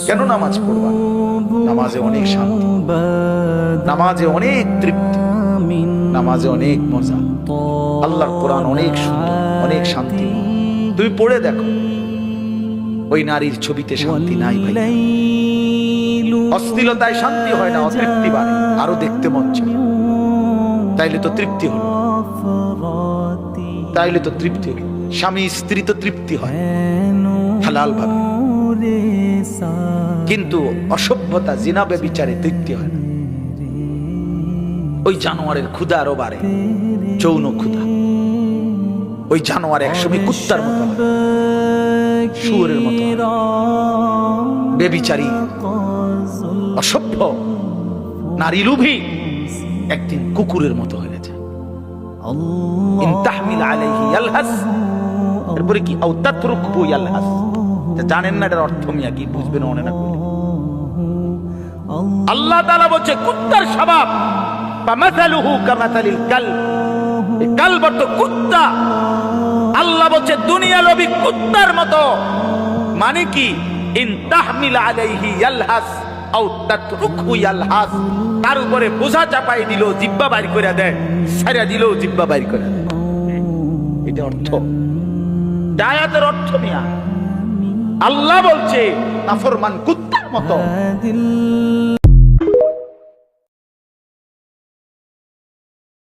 কেন নামাজ পড়বা? নামাজে অনেক শান্তি, নামাজে অনেক তৃপ্তি, নামাজে অনেক মজা। আল্লাহর কোরআন অনেক সুন্দর, অনেক শান্তি। তুমি পড়ে দেখো, ওই নারীর ছবিতে শান্তি নাই ভাই। অশ্লীলতায় শান্তি হয় না, অতৃপ্তি বাড়ে, আরো দেখতে মন চায়। তাইলে তো তৃপ্তি হলো, তাইলে তো তৃপ্তি হলো। স্বামী স্ত্রী তো তৃপ্তি হয় হালাল ভাবে, কিন্তু অসভ্যতা জিনা ব্যভিচারে তৃপ্তি হয় না। ওই জানোয়ারের ক্ষুধা আরো বাড়ে, যৌন ক্ষুধা। ওই জানোয়ার একসময় কুত্তার মতো হয়, শুয়োরের মতো হয়। ব্যভিচারী অসভ্য নারী লোভী একদিন কুকুরের মতো হয়ে যায়। ইন তাহমিল আলাইহি ইয়ালহাস, এরপরে কি আও তাতরুকহু ইয়ালহাস। জানেন না এটার অর্থ মিয়া কি, বুঝবেন মনে না করলে। আল্লাহ তাআলা বলছে কুত্তার স্বভাব, ফামাসালুহু কামাসালিল কালব, এই কালব তো কুত্তা। আল্লাহ বলছে দুনিয়া লোভী কুত্তার মতো। মানে কি? ইন তাহমিল আলাইহি ইয়ালহাস আও তাতরুকহু ইয়ালহাস। তার উপরে বোঝা চাপাই দিল, জিহ্বা বাইর করে দেয়, ছাইরা দিল, জিহ্বা বাইর করে দেয়। এটা অর্থ, আয়াতের অর্থ মিয়া। আল্লাহ বলছে নাফরমান কুত্তার মতো।